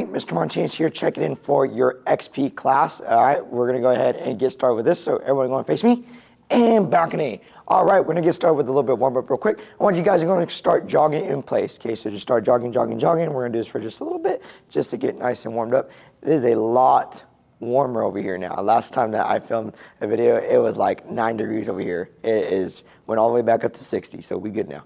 Mr. Martinez here, checking in for your XP class. All right, we're gonna go ahead and get started with this. So everyone going to face me and balcony. All right, we're gonna get started with a little bit warm up real quick. I want you guys are going to start jogging in place. Okay, so just start jogging. We're gonna do this for just a little bit, just to get nice and warmed up. It is a lot warmer over here now. Last time that I filmed a video, it was like 9 degrees over here. Went all the way back up to 60, so we good now.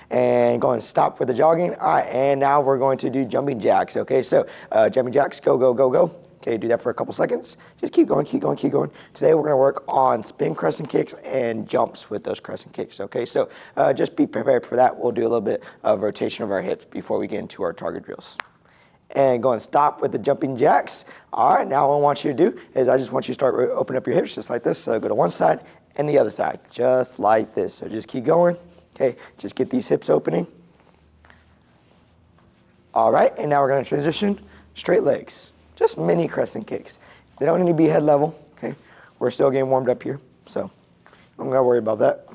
And going to stop for the jogging. All right, and now we're going to do jumping jacks. Okay, so jumping jacks, go, go, go, go. Okay, do that for a couple seconds. Just keep going, keep going, keep going. Today we're gonna work on spin crescent kicks and jumps with those crescent kicks, okay? So just be prepared for that. We'll do a little bit of rotation of our hips before we get into our target drills. And go and stop with the jumping jacks. All right, now what I want you to do is I just want you to start opening up your hips just like this. So go to one side and the other side, just like this. So just keep going, okay? Just get these hips opening. All right, and now we're gonna transition straight legs. Just mini crescent kicks. They don't need to be head level, okay? We're still getting warmed up here, so I'm not worried about that.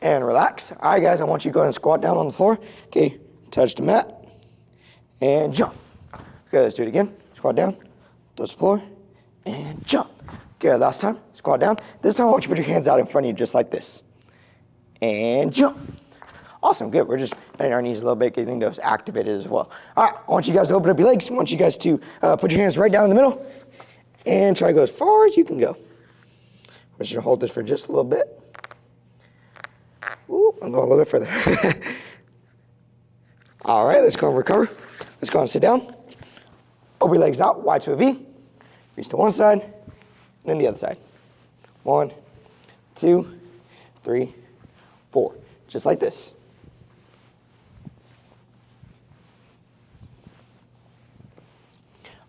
And relax. All right, guys, I want you to go ahead and squat down on the floor. Okay, touch the mat and jump. Okay, let's do it again. Squat down, touch the floor, and jump. Okay, last time, squat down. This time I want you to put your hands out in front of you just like this. And jump. Awesome, good. We're just bending our knees a little bit, getting those activated as well. All right, I want you guys to open up your legs. I want you guys to put your hands right down in the middle and try to go as far as you can go. We're just gonna hold this for just a little bit. Ooh, I'm going a little bit further. All right, let's go and recover. Let's go and sit down. Open your legs out, wide to a V. Reach to one side, and then the other side. 1, 2, 3, 4. Just like this.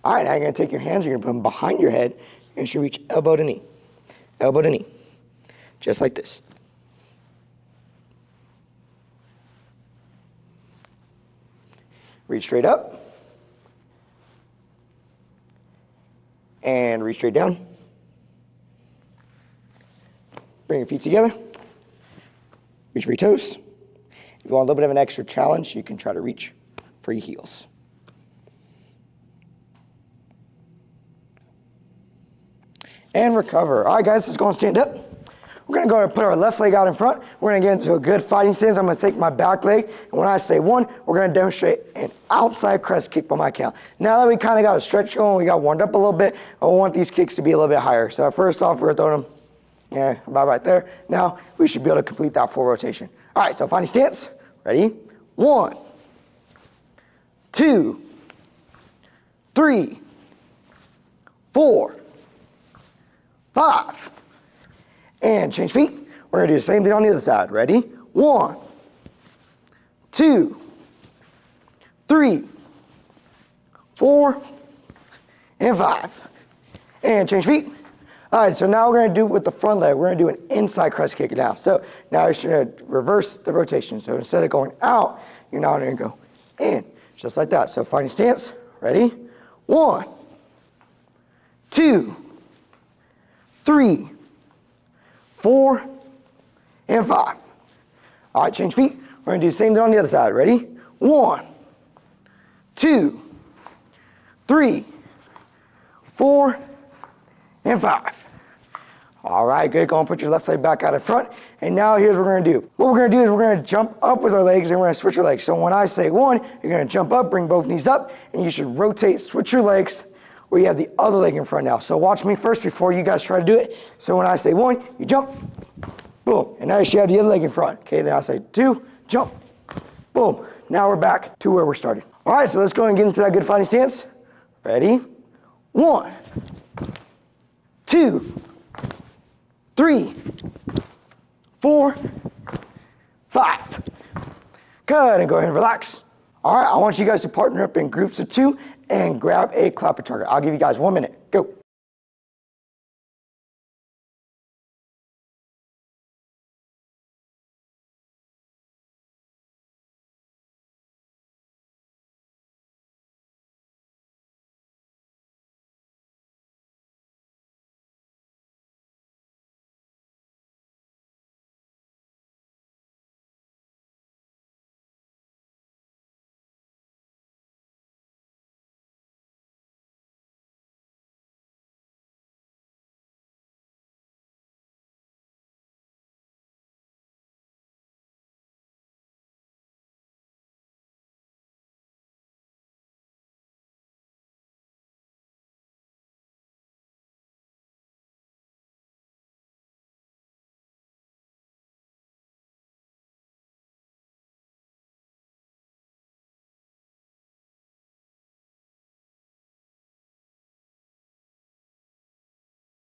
All right, now you're gonna take your hands, you're gonna put them behind your head, and you should reach elbow to knee. Elbow to knee. Just like this. Reach straight up. And reach straight down. Bring your feet together. Reach for your toes. If you want a little bit of an extra challenge, you can try to reach for your heels. And recover. All right, guys, let's go and stand up. We're gonna go and put our left leg out in front. We're gonna get into a good fighting stance. I'm gonna take my back leg, and when I say 1, we're gonna demonstrate an outside crest kick by my count. Now that we kind of got a stretch going, we got warmed up a little bit, I want these kicks to be a little bit higher. So first off, we're throwing them, about right there. Now we should be able to complete that full rotation. All right, so fighting stance, ready? 1, 2, 3, 4, 5. And change feet. We're gonna do the same thing on the other side. Ready? 1, 2, 3, 4, and 5. And change feet. All right, so now we're gonna do with the front leg. We're gonna do an inside crest kick now. So now you're gonna reverse the rotation. So instead of going out, you're now gonna go in, just like that. So fighting stance, ready? 1, 2, 3, 4, and 5. All right, change feet. We're gonna do the same thing on the other side. Ready? 1, 2, 3, 4, and 5. All right, good. Go and put your left leg back out in front. And now here's what we're gonna do. What we're gonna do is we're gonna jump up with our legs and we're gonna switch our legs. So when I say 1, you're gonna jump up, bring both knees up, and you should rotate, switch your legs, where you have the other leg in front now. So watch me first before you guys try to do it. So when I say 1, you jump, boom. And now you should have the other leg in front. Okay, then I say 2, jump, boom. Now we're back to where we're starting. All right, so let's go and get into that good fighting stance. Ready? 1, 2, 3, 4, 5. Good, and go ahead and relax. All right, I want you guys to partner up in groups of 2 and grab a clapper target. I'll give you guys 1 minute. Go.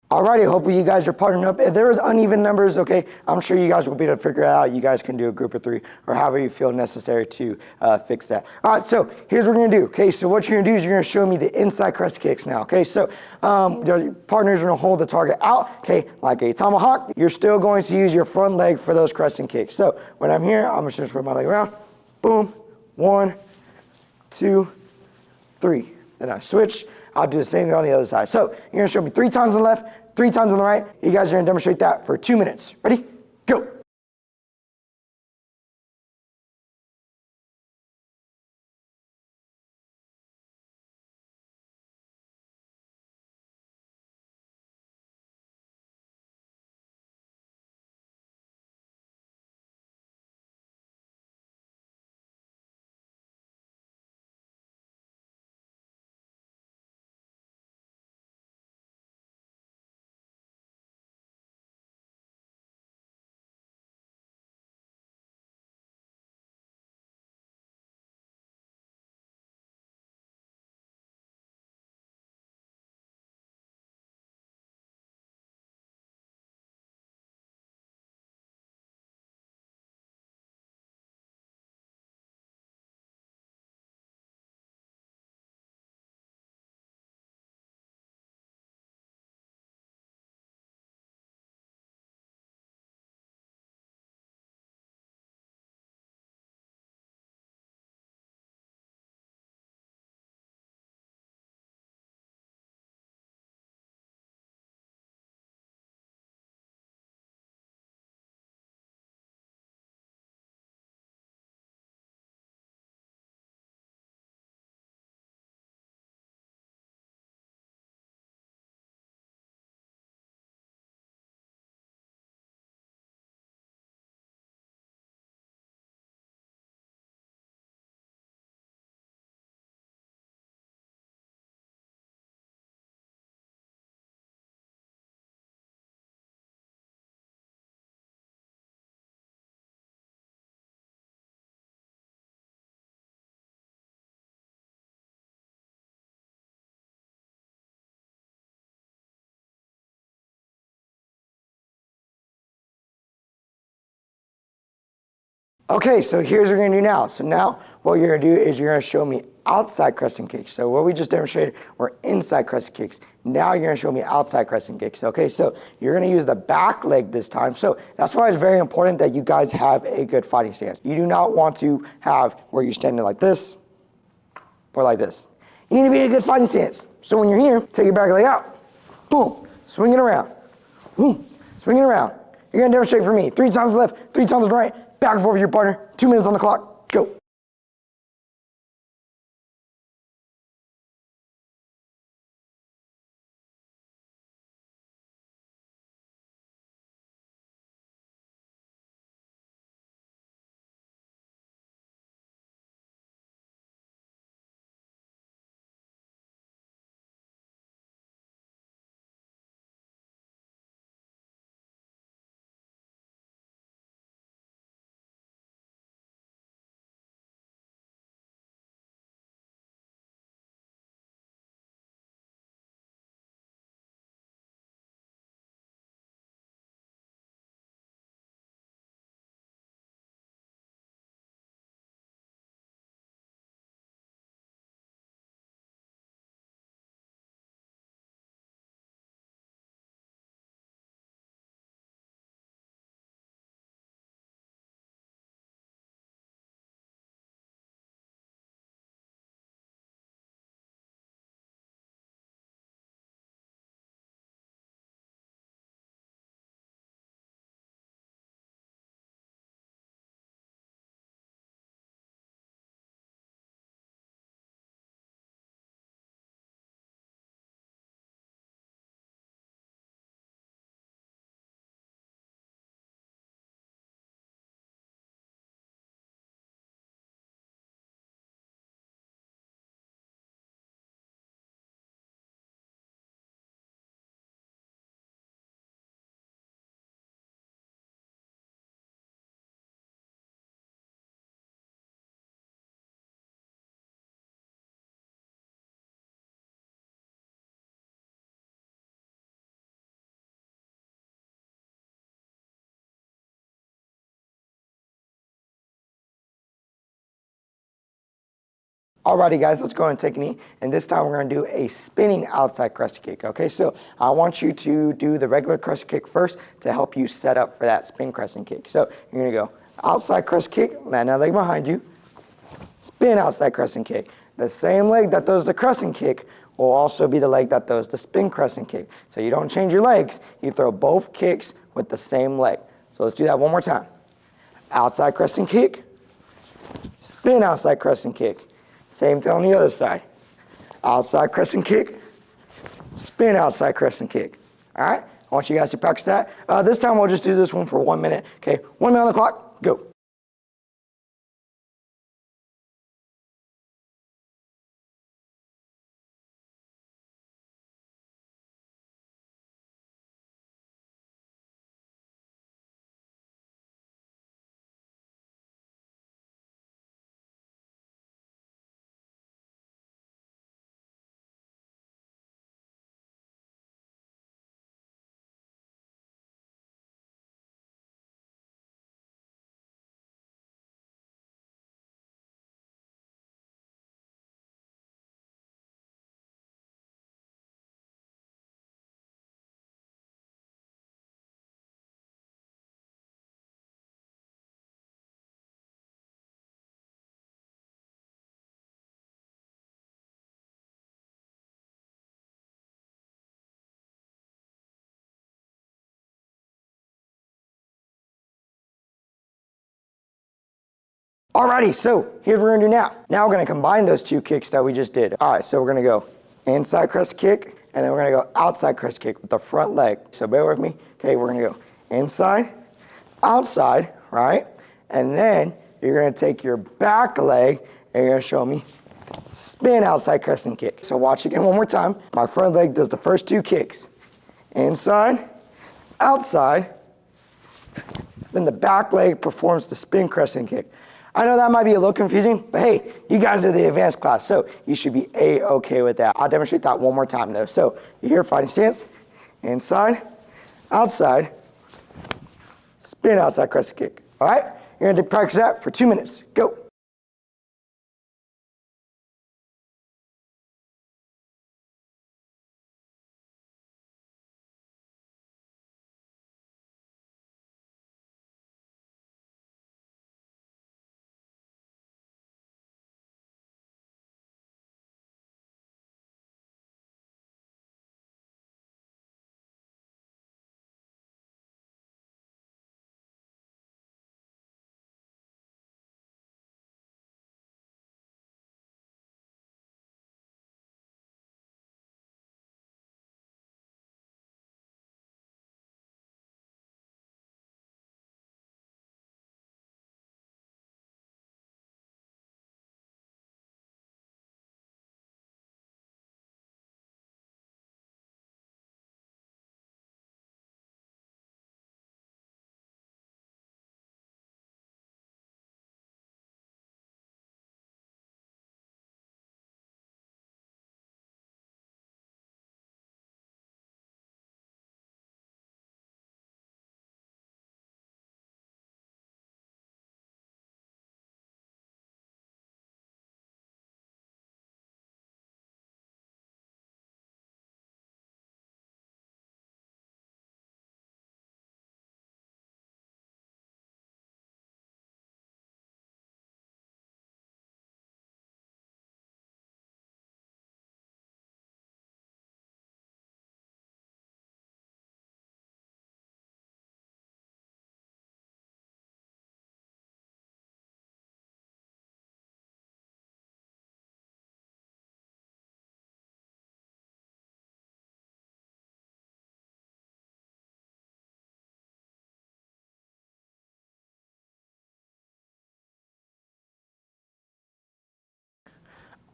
Alrighty, hopefully you guys are partnering up. If there is uneven numbers, okay, I'm sure you guys will be able to figure it out. You guys can do a group of 3 or however you feel necessary to fix that. All right, so here's what we're gonna do. Okay, so what you're gonna do is you're gonna show me the inside crescent kicks now. Okay, so your partners are gonna hold the target out, okay, like a tomahawk. You're still going to use your front leg for those crescent kicks. So when I'm here, I'm just gonna swing my leg around, boom, 1, 2, 3. Then I switch. I'll do the same thing on the other side. So you're gonna show me 3 times on the left, 3 times on the right. You guys are gonna demonstrate that for 2 minutes. Ready? Go. Okay, so here's what we're gonna do now. So now what you're gonna do is you're gonna show me outside crescent kicks. So what we just demonstrated were inside crescent kicks. Now you're gonna show me outside crescent kicks. Okay, so you're gonna use the back leg this time. So that's why it's very important that you guys have a good fighting stance. You do not want to have where you're standing like this or like this. You need to be in a good fighting stance. So when you're here, take your back leg out, boom, swing it around, boom, swing it around. You're gonna demonstrate for me 3 times left, 3 times right, back and forth with your partner, 2 minutes on the clock, go. Alrighty guys, let's go ahead and take a knee, and this time we're going to do a spinning outside crescent kick. Okay, so I want you to do the regular crescent kick first to help you set up for that spin crescent kick. So you're going to go outside crescent kick, land that leg behind you, spin outside crescent kick. The same leg that does the crescent kick will also be the leg that does the spin crescent kick. So you don't change your legs, you throw both kicks with the same leg. So let's do that one more time. Outside crescent kick, spin outside crescent kick. Same thing on the other side. Outside crescent kick, spin outside crescent kick. All right, I want you guys to practice that. This time we'll just do this one for 1 minute. Okay, 1 minute on the clock, go. Alrighty, so here's what we're gonna do now. Now we're gonna combine those two kicks that we just did. All right, so we're gonna go inside crescent kick, and then we're gonna go outside crescent kick with the front leg. So bear with me. Okay, we're gonna go inside, outside, right? And then you're gonna take your back leg, and you're gonna show me spin outside crescent kick. So watch again one more time. My front leg does the first two kicks. Inside, outside, then the back leg performs the spin crescent kick. I know that might be a little confusing, but hey, you guys are the advanced class, so you should be A-okay with that. I'll demonstrate that one more time though. So you're here, fighting stance, inside, outside, spin outside crescent kick. All right, you're gonna practice that for 2 minutes. Go.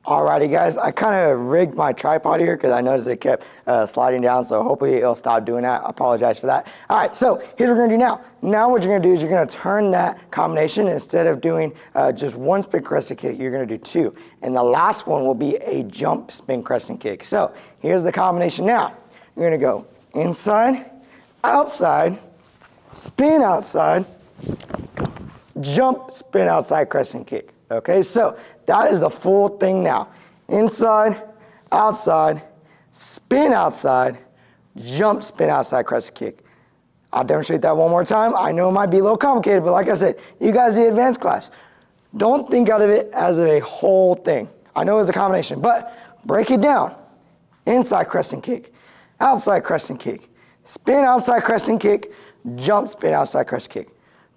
Alrighty guys, I kind of rigged my tripod here because I noticed it kept sliding down, so hopefully it'll stop doing that. I apologize for that. Alright, so here's what we're going to do now. Now what you're going to do is you're going to turn that combination. Instead of doing just one spin crescent kick, you're going to do two. And the last one will be a jump spin crescent kick. So here's the combination now. You're going to go inside, outside, spin outside, jump spin outside crescent kick. Okay, so that is the full thing now. Inside, outside, spin outside, jump, spin outside, crescent kick. I'll demonstrate that one more time. I know it might be a little complicated, but like I said, you guys the advanced class. Don't think out of it as a whole thing. I know it's a combination, but break it down. Inside crescent kick, outside crescent kick, spin outside crescent kick, jump, spin outside crescent kick.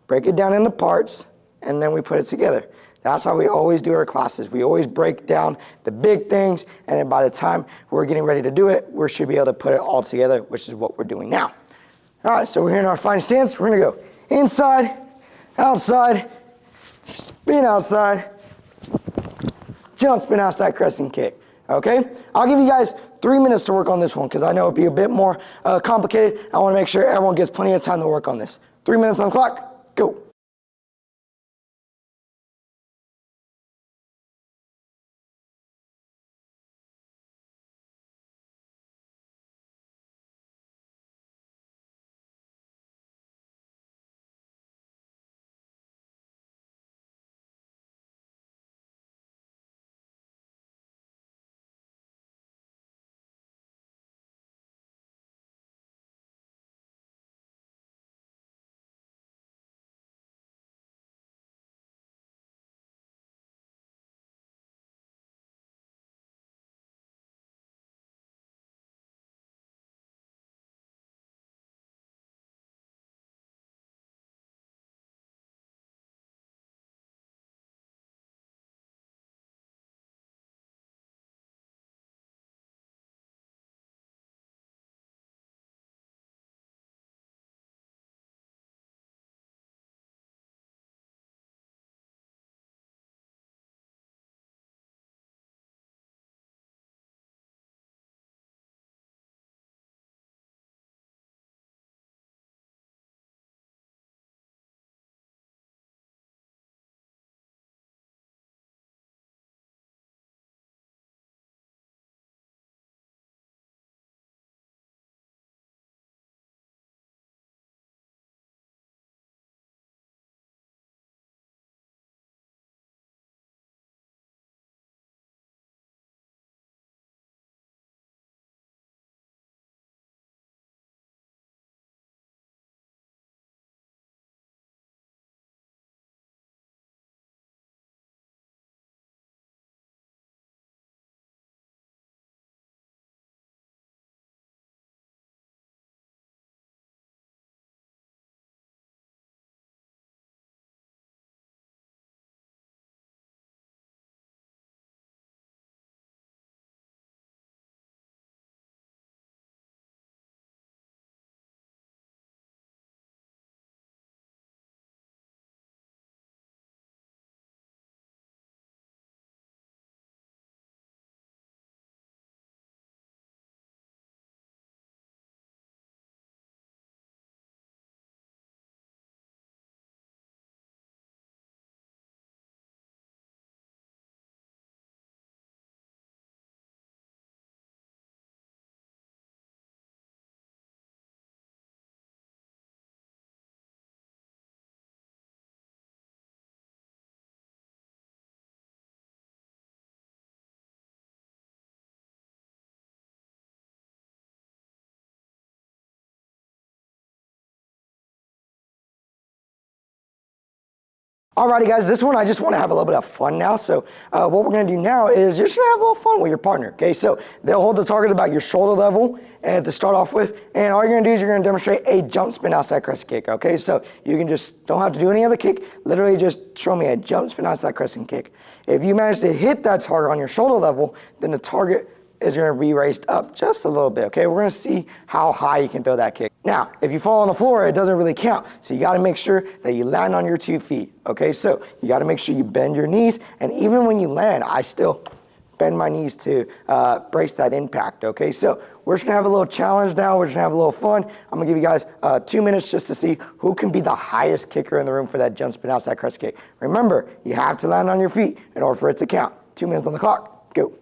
Break it down into parts, and then we put it together. That's how we always do our classes. We always break down the big things, and then by the time we're getting ready to do it, we should be able to put it all together, which is what we're doing now. All right, so we're here in our fine stance. We're gonna go inside, outside, spin outside, jump, spin outside, crescent kick. Okay? I'll give you guys 3 minutes to work on this one because I know it'll be a bit more complicated. I want to make sure everyone gets plenty of time to work on this. 3 minutes on the clock, go. Alrighty guys, this one I just want to have a little bit of fun now. So what we're going to do now is you're just going to have a little fun with your partner. Okay, so they'll hold the target about your shoulder level and to start off with, and all you're going to do is you're going to demonstrate a jump spin outside crescent kick. Okay, so you can just don't have to do any other kick. Literally just show me a jump spin outside crescent kick. If you manage to hit that target on your shoulder level, then the target is going to be raised up just a little bit. Okay, we're going to see how high you can throw that kick. Now, if you fall on the floor, it doesn't really count. So you got to make sure that you land on your 2 feet. Okay, so you got to make sure you bend your knees. And even when you land, I still bend my knees to brace that impact. Okay, so we're just going to have a little challenge now. We're just going to have a little fun. I'm going to give you guys 2 minutes just to see who can be the highest kicker in the room for that jump spin outside crescent kick. Remember, you have to land on your feet in order for it to count. 2 minutes on the clock. Go.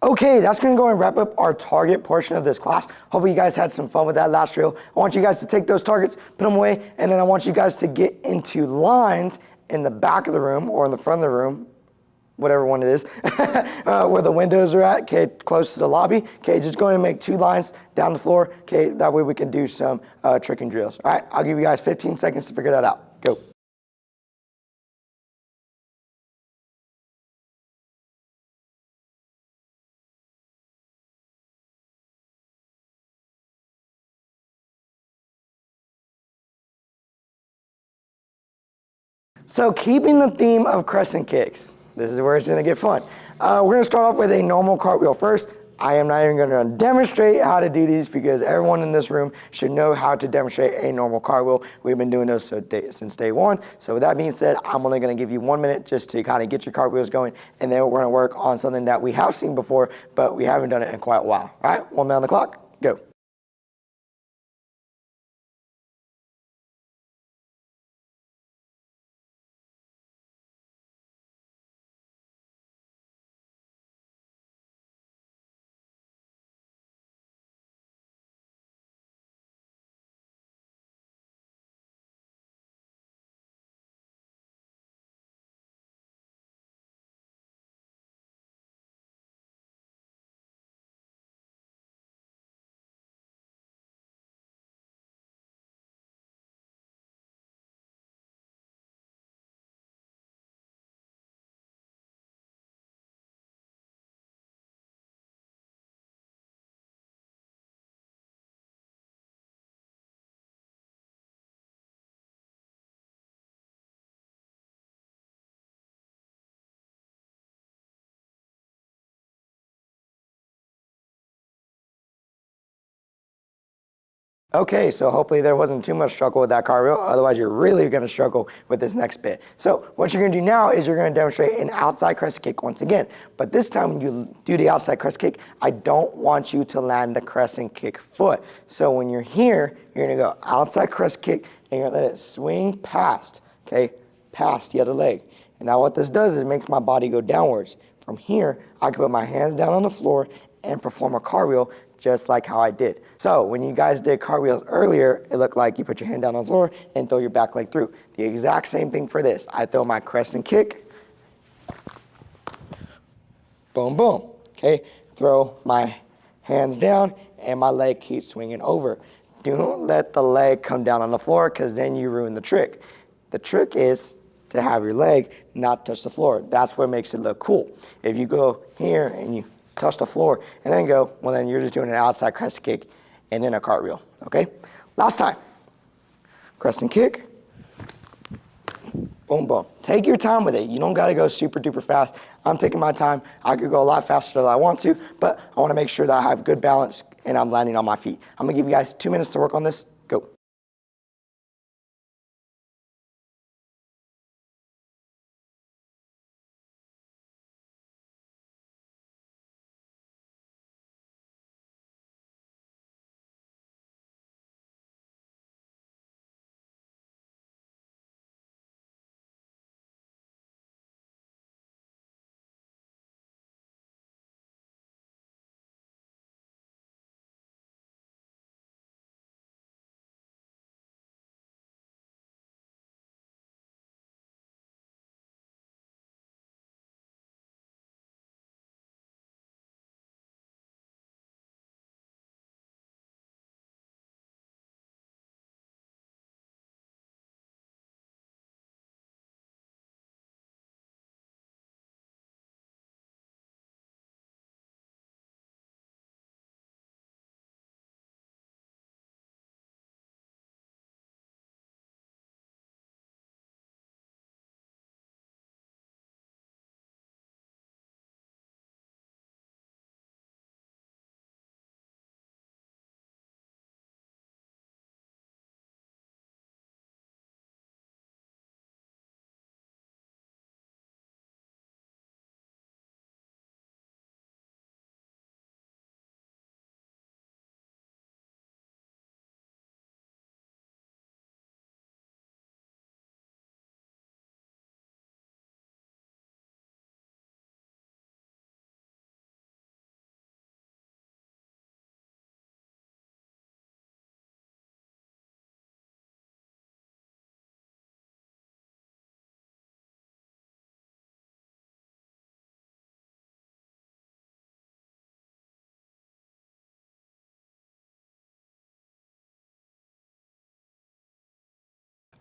Okay, that's gonna go and wrap up our target portion of this class. Hopefully you guys had some fun with that last drill. I want you guys to take those targets, put them away, and then I want you guys to get into lines in the back of the room or in the front of the room, whatever one it is, where the windows are at, okay, close to the lobby. Okay, just go ahead and make 2 lines down the floor, okay, that way we can do some tricking drills. All right, I'll give you guys 15 seconds to figure that out. Go. So keeping the theme of crescent kicks, this is where it's gonna get fun. We're gonna start off with a normal cartwheel first. I am not even gonna demonstrate how to do these because everyone in this room should know how to demonstrate a normal cartwheel. We've been doing this since day one. So with that being said, I'm only gonna give you 1 minute just to kind of get your cartwheels going, and then we're gonna work on something that we have seen before, but we haven't done it in quite a while. All right, 1 minute on the clock, go. Okay, so hopefully there wasn't too much struggle with that cartwheel, otherwise you're really gonna struggle with this next bit. So what you're gonna do now is you're gonna demonstrate an outside crescent kick once again, but this time when you do the outside crescent kick, I don't want you to land the crescent kick foot. So when you're here, you're gonna go outside crescent kick and you're gonna let it swing past, okay, past the other leg. And now what this does is it makes my body go downwards. From here, I can put my hands down on the floor and perform a cartwheel just like how I did. So when you guys did cartwheels earlier, it looked like you put your hand down on the floor and throw your back leg through. The exact same thing for this. I throw my crescent kick, boom, boom, okay? Throw my hands down and my leg keeps swinging over. Don't let the leg come down on the floor because then you ruin the trick. The trick is to have your leg not touch the floor. That's what makes it look cool. If you go here and you touch the floor and then go, well then you're just doing an outside crescent kick and then a cartwheel, okay? Last time, crescent kick, boom, boom. Take your time with it. You don't gotta go super duper fast. I'm taking my time. I could go a lot faster than I want to, but I wanna make sure that I have good balance and I'm landing on my feet. I'm gonna give you guys 2 minutes to work on this. Go.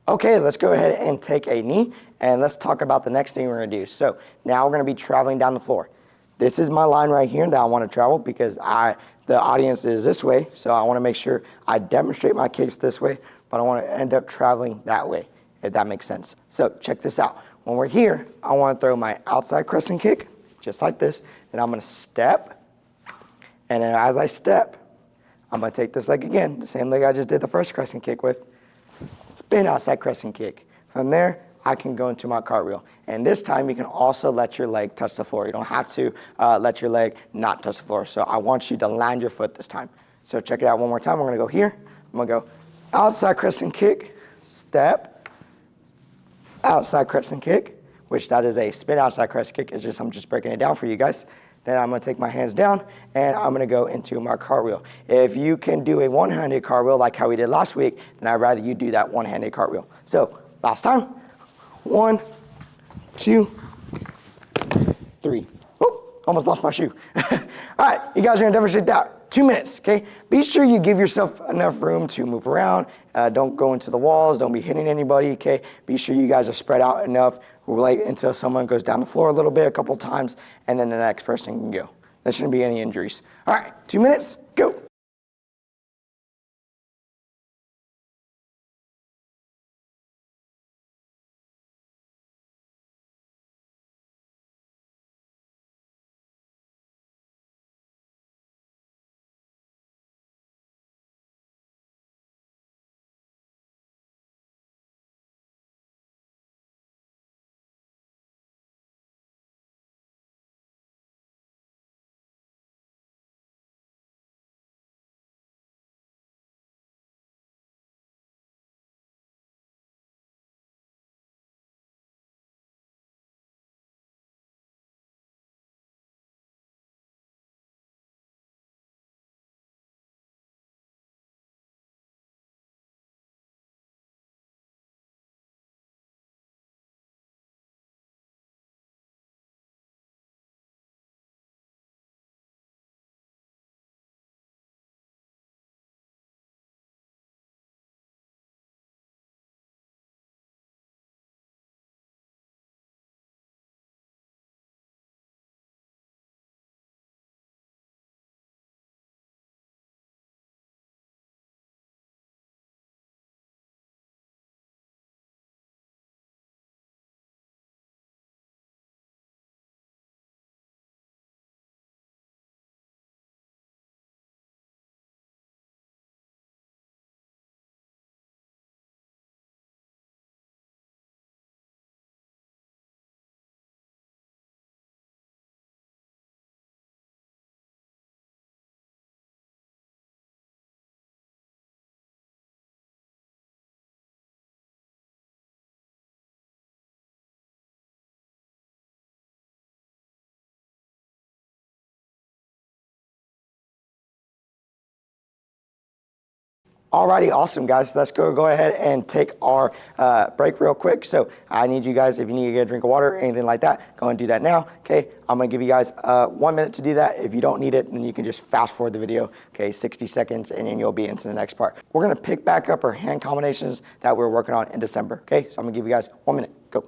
Okay, let's go ahead and take a knee, and let's talk about the next thing we're gonna do. So now we're gonna be traveling down the floor. This is my line right here that I wanna travel because the audience is this way, so I wanna make sure I demonstrate my kicks this way, but I wanna end up traveling that way, if that makes sense. So check this out. When we're here, I wanna throw my outside crescent kick, just like this, and I'm gonna step, and then as I step, I'm gonna take this leg again, the same leg I just did the first crescent kick with, spin outside crescent kick. From there, I can go into my cartwheel. And this time, you can also let your leg touch the floor. You don't have to let your leg not touch the floor. So I want you to land your foot this time. So check it out one more time. We're gonna go here. I'm gonna go outside crescent kick, step, outside crescent kick, which that is a spin outside crescent kick. It's just, I'm just breaking it down for you guys. Then I'm gonna take my hands down and I'm gonna go into my cartwheel. If you can do a one-handed cartwheel like how we did last week, then I'd rather you do that one-handed cartwheel. So last time, 1, 2, 3. Oh, almost lost my shoe. All right, you guys are gonna demonstrate that. 2 minutes, okay? Be sure you give yourself enough room to move around. Don't go into the walls, don't be hitting anybody, okay? Be sure you guys are spread out enough, like until someone goes down the floor a little bit, a couple times, and then the next person can go. There shouldn't be any injuries. All right, 2 minutes, go. Alrighty, awesome guys. Let's go ahead and take our break real quick. So I need you guys, if you need to get a drink of water or anything like that, go and do that now. Okay, I'm gonna give you guys 1 minute to do that. If you don't need it, then you can just fast forward the video, okay, 60 seconds, and then you'll be into the next part. We're gonna pick back up our hand combinations that we were working on in December, okay? So I'm gonna give you guys 1 minute, go.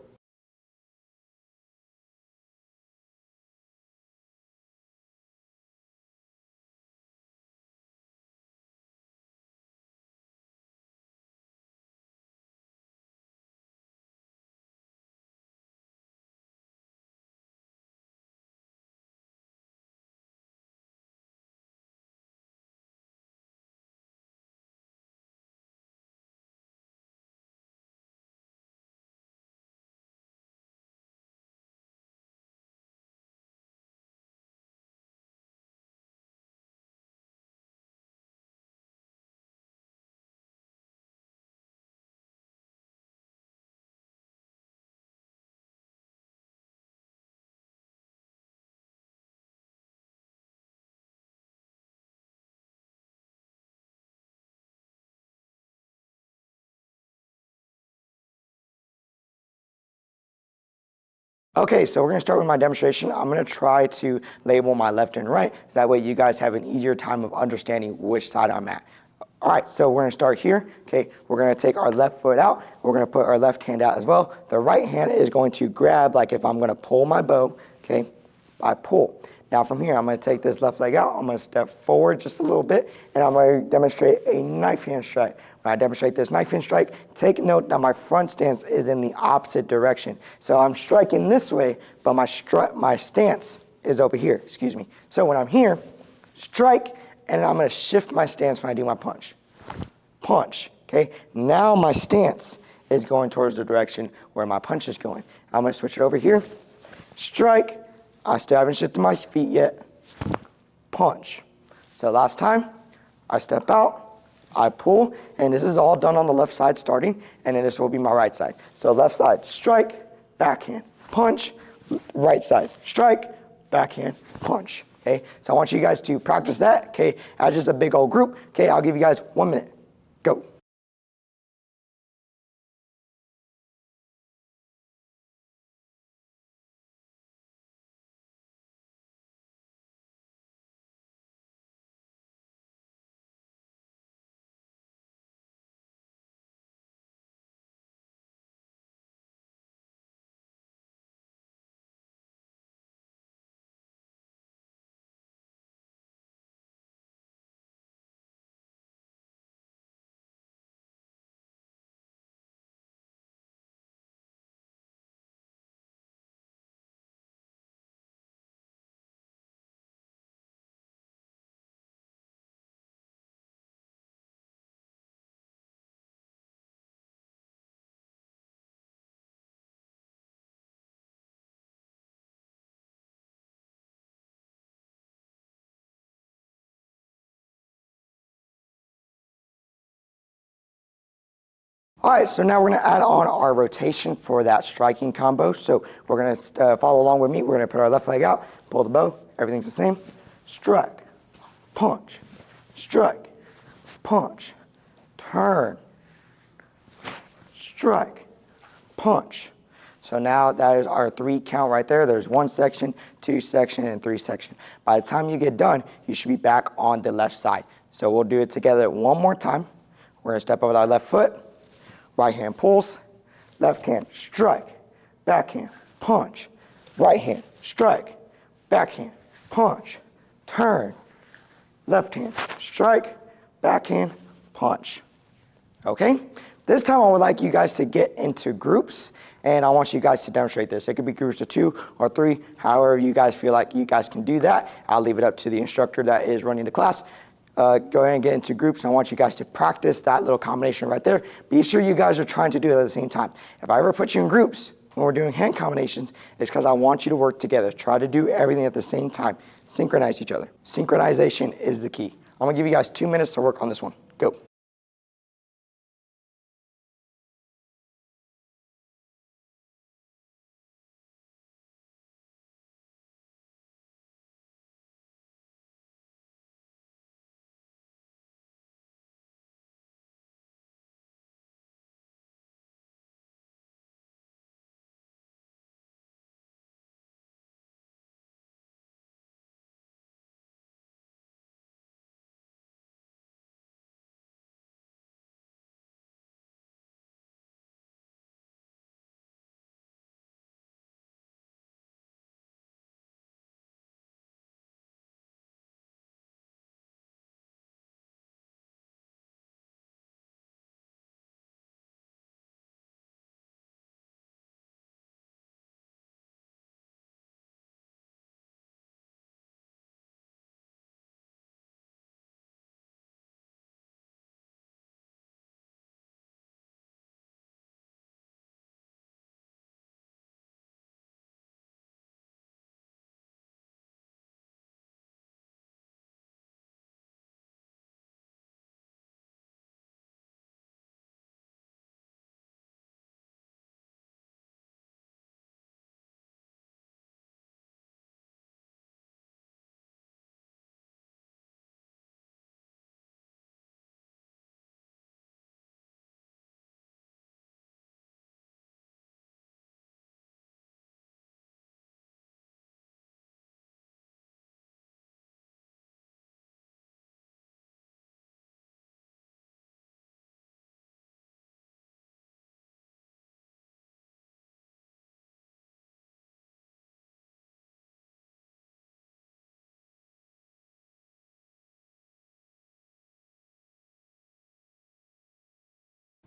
Okay, so we're gonna start with my demonstration. I'm gonna try to label my left and right, so that way you guys have an easier time of understanding which side I'm at. All right, so we're gonna start here. Okay, we're gonna take our left foot out. We're gonna put our left hand out as well. The right hand is going to grab, like if I'm gonna pull my bow, okay, I pull. Now from here, I'm gonna take this left leg out. I'm gonna step forward just a little bit, and I'm gonna demonstrate a knife hand strike. When I demonstrate this knife hand strike, take note that my front stance is in the opposite direction. So I'm striking this way, but my stance is over here, excuse me. So when I'm here, strike, and I'm gonna shift my stance when I do my punch. Punch, okay? Now my stance is going towards the direction where my punch is going. I'm gonna switch it over here. Strike, I still haven't shifted my feet yet. Punch. So last time, I step out, I pull, and this is all done on the left side starting, and then this will be my right side. So left side, strike, backhand, punch, right side, strike, backhand, punch. Okay, so I want you guys to practice that, okay, as just a big old group. Okay, I'll give you guys 1 minute. Go. All right, so now we're gonna add on our rotation for that striking combo. So we're gonna follow along with me. We're gonna put our left leg out, pull the bow, everything's the same. Strike, punch, strike, punch, turn, strike, punch. So now that is our 3 count right there. There's 1 section, 2 section, and 3 section. By the time you get done, you should be back on the left side. So we'll do it together one more time. We're gonna step over with our left foot. Right hand pulls, left hand strike, backhand, punch, right hand strike, backhand, punch, turn, left hand strike, backhand, punch. Okay? This time I would like you guys to get into groups, and I want you guys to demonstrate this. It could be groups of 2 or 3, however you guys feel like you guys can do that. I'll leave it up to the instructor that is running the class. Go ahead and get into groups. I want you guys to practice that little combination right there. Be sure you guys are trying to do it at the same time. If I ever put you in groups when we're doing hand combinations, it's because I want you to work together. Try to do everything at the same time. Synchronize each other. Synchronization is the key. I'm gonna give you guys 2 minutes to work on this one. Go.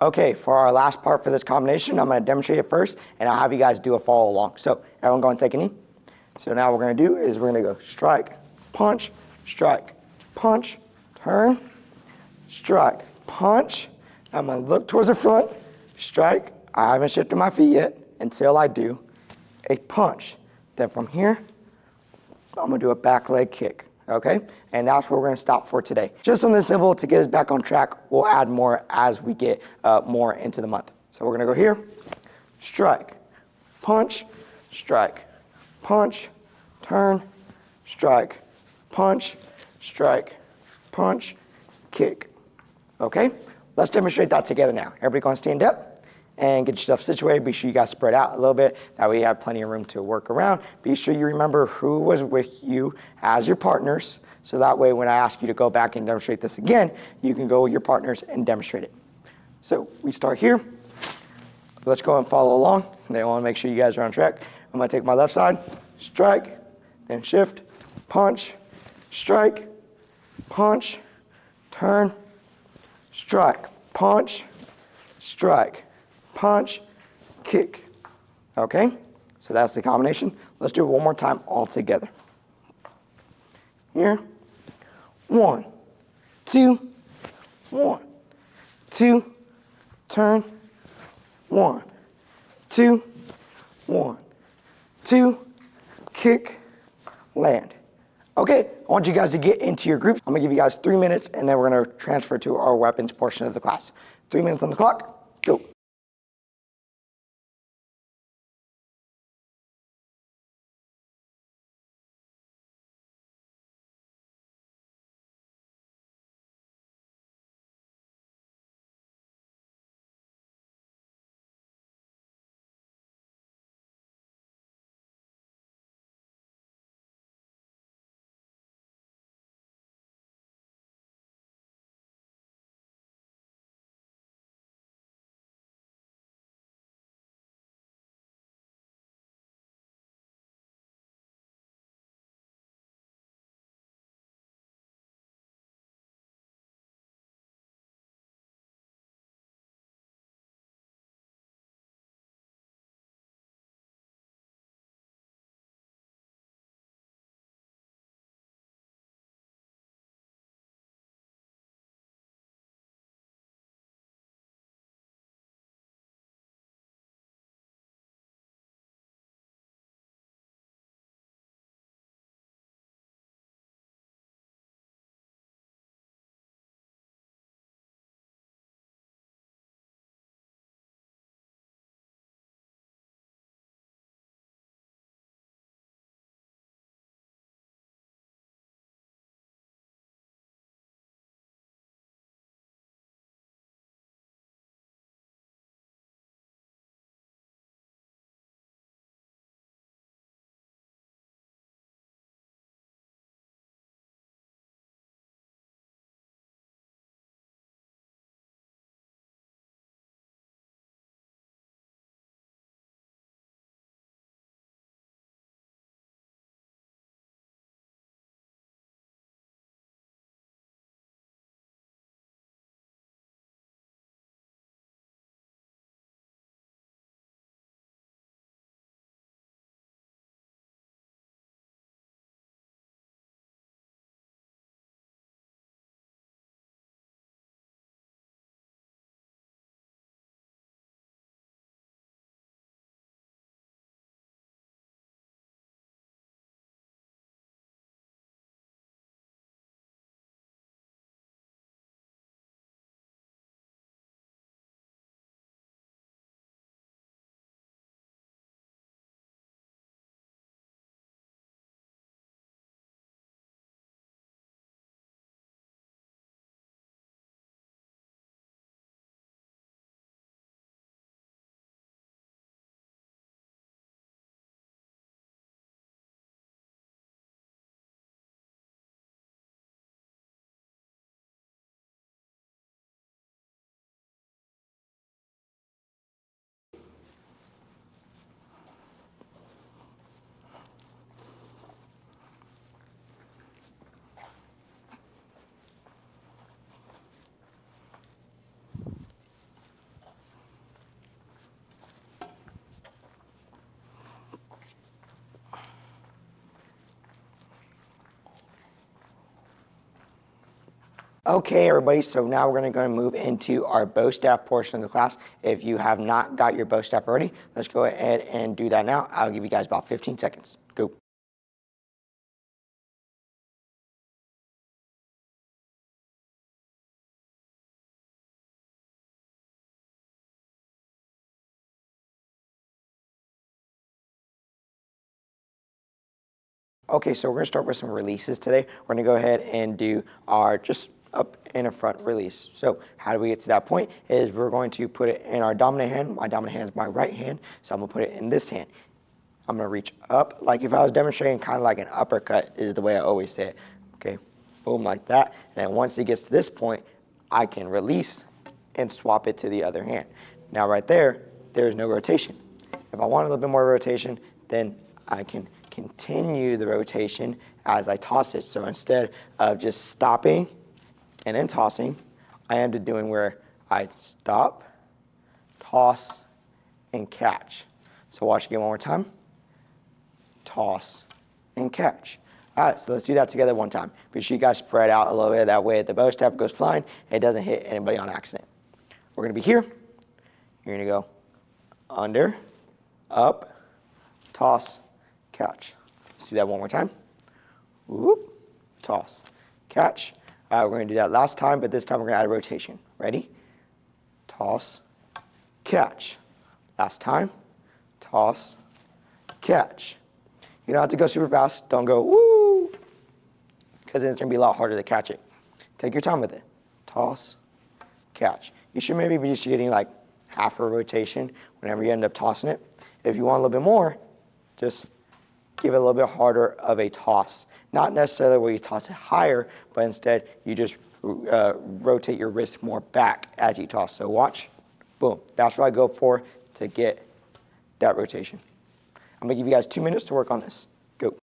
Okay, for our last part for this combination, I'm going to demonstrate it first, and I'll have you guys do a follow along. So everyone go and take a knee. So now what we're going to do is we're going to go strike, punch, turn, strike, punch. I'm going to look towards the front, strike. I haven't shifted my feet yet until I do a punch. Then from here, I'm going to do a back leg kick. Okay, and that's where we're going to stop for today. Just something simple to get us back on track. We'll add more as we get more into the month. So we're going to go here, strike, punch, turn, strike, punch, kick. Okay, let's demonstrate that together now. Everybody going to stand up and get yourself situated. Be sure you guys spread out a little bit. That way you have plenty of room to work around. Be sure you remember who was with you as your partners. So that way when I ask you to go back and demonstrate this again, you can go with your partners and demonstrate it. So we start here. Let's go and follow along. They want to make sure you guys are on track. I'm going to take my left side, strike, then shift, punch, strike, punch, turn, strike, punch, kick. Okay, so that's the combination. Let's do it one more time all together. Here, 1, 2, 1, 2, turn, 1, 2, 1, 2, kick, land. Okay, I want you guys to get into your groups. I'm gonna give you guys 3 minutes and then we're gonna transfer to our weapons portion of the class. 3 minutes on the clock, go. Okay, everybody, so now we're going to move into our bow staff portion of the class. If you have not got your bow staff ready, let's go ahead and do that now. I'll give you guys about 15 seconds. Go. Okay, so we're going to start with some releases today. We're going to go ahead and do our just up and a front release. So how do we get to that point is we're going to put it in our dominant hand. My dominant hand is my right hand, so I'm going to put it in this hand. I'm going to reach up, like if I was demonstrating kind of like an uppercut is the way I always say it. Okay, boom, like that. And then once it gets to this point, I can release and swap it to the other hand. Now right there, there's no rotation. If I want a little bit more rotation, then I can continue the rotation as I toss it. So instead of just stopping and then tossing, I am doing where I stop, toss, and catch. So watch again one more time. Toss, and catch. All right, so let's do that together one time. Be sure you guys spread out a little bit. That way the bow staff goes flying and it doesn't hit anybody on accident. We're going to be here. You're going to go under, up, toss, catch. Let's do that one more time. Whoop, toss, catch. We're going to do that last time, but this time we're going to add a rotation. Ready? Toss, catch. Last time. Toss, catch. You don't have to go super fast. Don't go woo, because then it's going to be a lot harder to catch it. Take your time with it. Toss, catch. You should maybe be just getting like half a rotation whenever you end up tossing it. If you want a little bit more, just give it a little bit harder of a toss. Not necessarily where you toss it higher, but instead you just rotate your wrist more back as you toss. So watch, boom. That's what I go for to get that rotation. I'm going to give you guys 2 minutes to work on this. Go.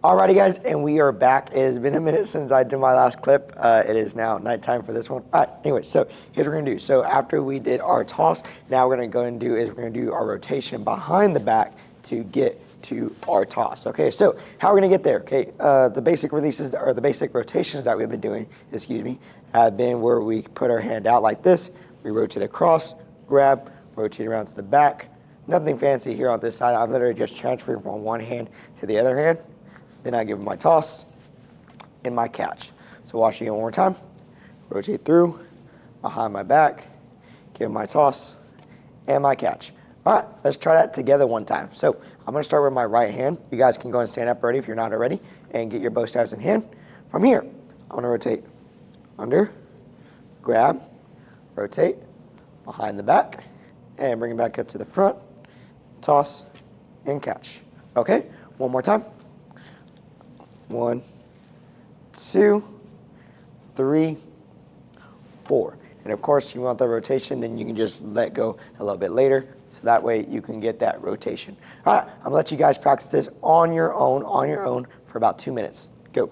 Alrighty guys, and we are back. It has been a minute since I did my last clip. It is now nighttime for this one. Alright, anyway, so here's what we're gonna do. So after we did our toss, now we're gonna go and do is we're gonna do our rotation behind the back to get to our toss. Okay, so how we're gonna get there? Okay, the basic releases or the basic rotations that we've been doing, have been where we put our hand out like this, we rotate across, grab, rotate around to the back. Nothing fancy here on this side. I'm literally just transferring from one hand to the other hand. Then I give them my toss and my catch. So watch again one more time. Rotate through, behind my back, give my toss and my catch. All right, let's try that together one time. So I'm gonna start with my right hand. You guys can go and stand up ready if you're not already and get your bow staffs in hand. From here, I'm gonna rotate under, grab, rotate, behind the back, and bring it back up to the front, toss, and catch. Okay, one more time. 1, 2, 3, 4. And of course, you want the rotation, then you can just let go a little bit later, so that way you can get that rotation. All right, I'm gonna let you guys practice this on your own for about 2 minutes. Go.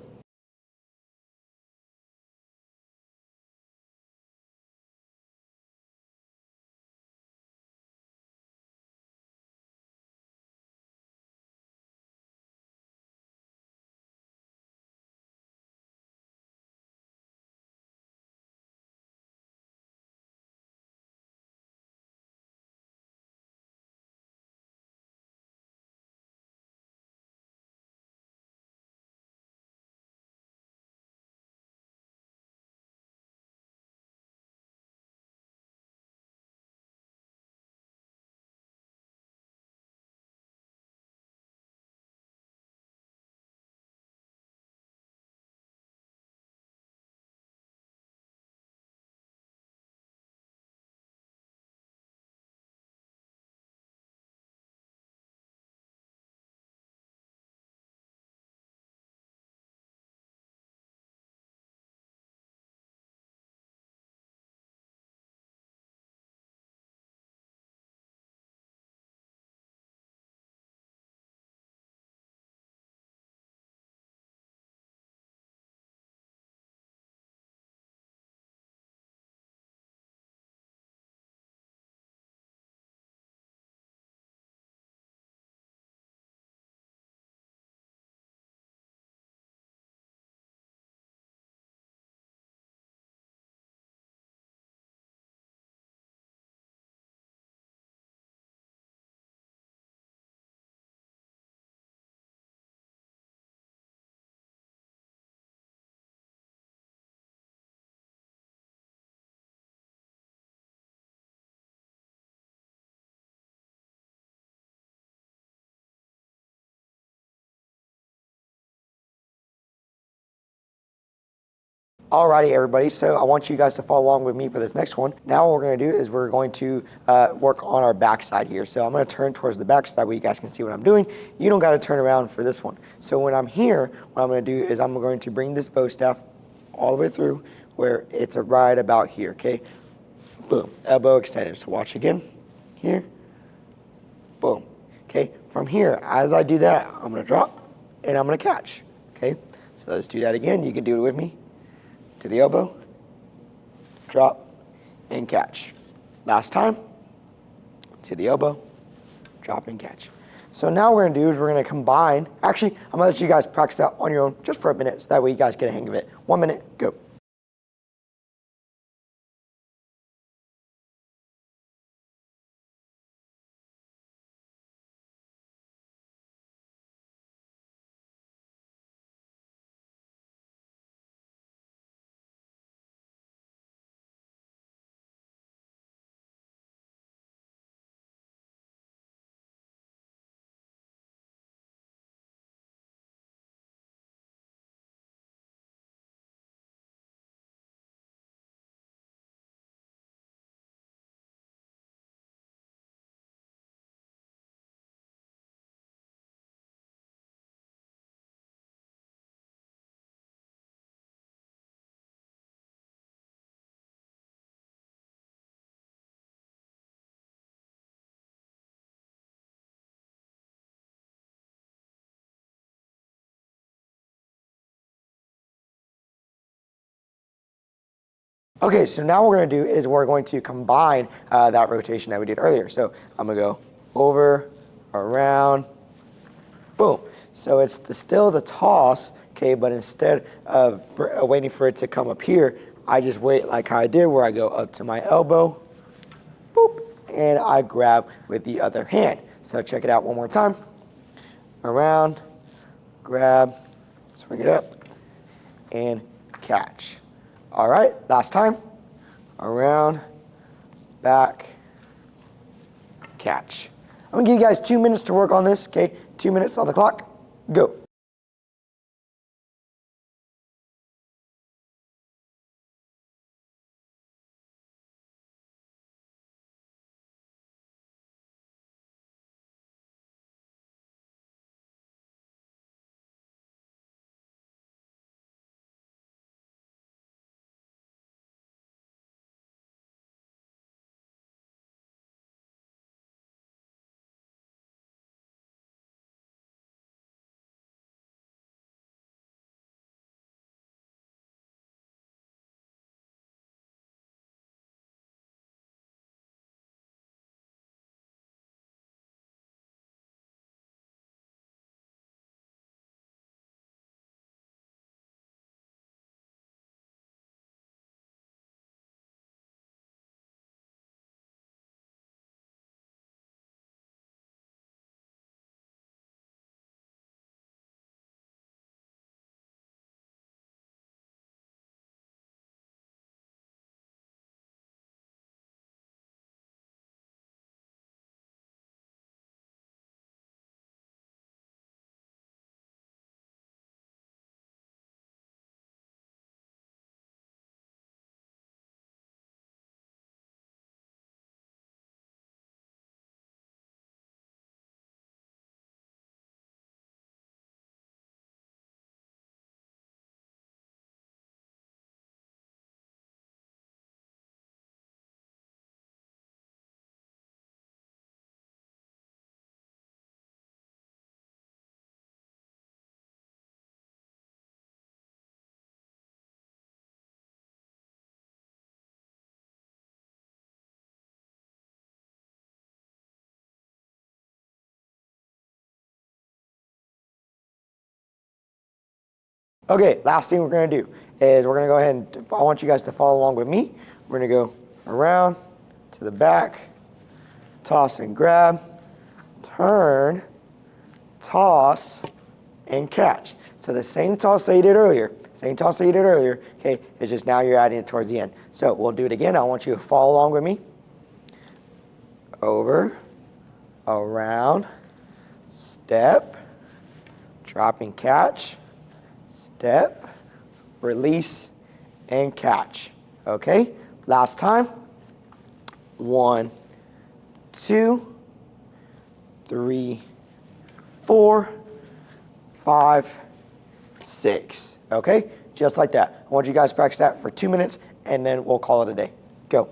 Alrighty, everybody, so I want you guys to follow along with me for this next one. Now what we're going to do is we're going to work on our backside here. So I'm going to turn towards the backside where you guys can see what I'm doing. You don't got to turn around for this one. So when I'm here, what I'm going to do is I'm going to bring this bow staff all the way through where it's right about here, okay? Boom, elbow extended. So watch again, here, boom. Okay, from here, as I do that, I'm going to drop and I'm going to catch, okay? So let's do that again. You can do it with me. To the elbow, drop, and catch. Last time, to the elbow, drop, and catch. So now what we're gonna do is we're gonna combine, actually, I'm gonna let you guys practice that on your own just for a minute, so that way you guys get a hang of it. 1 minute, go. Okay, so now what we're gonna do is we're going to combine that rotation that we did earlier. So I'm gonna go over, around, boom. So it's still the toss, okay, but instead of waiting for it to come up here, I just wait like how I did where I go up to my elbow, boop, and I grab with the other hand. So check it out one more time. Around, grab, swing it up, and catch. All right, last time. Around, back, catch. I'm gonna give you guys 2 minutes to work on this, okay? 2 minutes on the clock, go. Okay, last thing we're gonna do is we're gonna go ahead and I want you guys to follow along with me. We're gonna go around to the back, toss and grab, turn, toss, and catch. So the same toss that you did earlier, okay, it's just now you're adding it towards the end. So we'll do it again. I want you to follow along with me. Over, around, step, drop and catch, step, release, and catch. Okay, last time. 1, 2, 3, 4, 5, 6. Okay, just like that. I want you guys to practice that for 2 minutes, and then we'll call it a day. Go.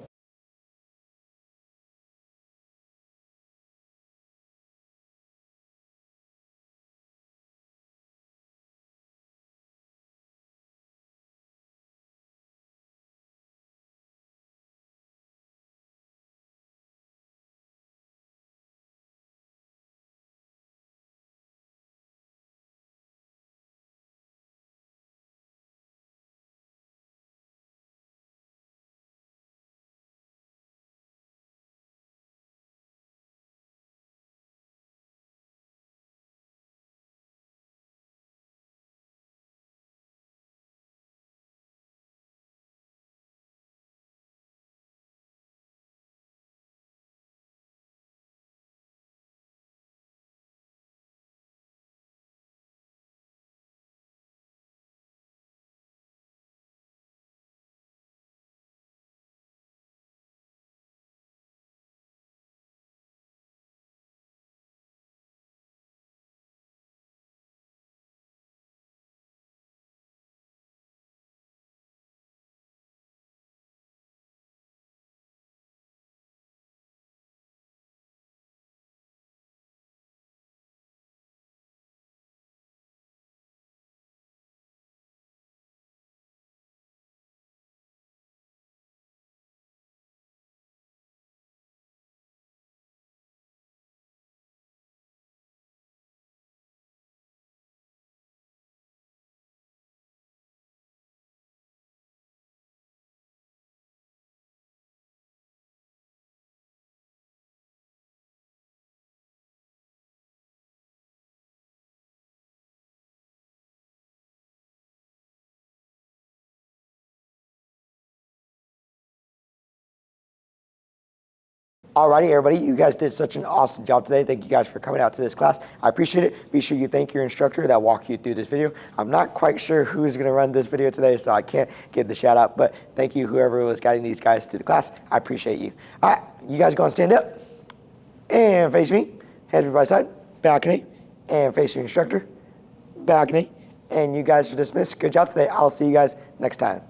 Alrighty, everybody, you guys did such an awesome job today. Thank you guys for coming out to this class. I appreciate it. Be sure you thank your instructor that walked you through this video. I'm not quite sure who's gonna run this video today, so I can't give the shout out, but thank you whoever was guiding these guys to the class. I appreciate you. All right, you guys gonna stand up and face me, head to my side, balcony, and face your instructor, balcony, and you guys are dismissed. Good job today. I'll see you guys next time.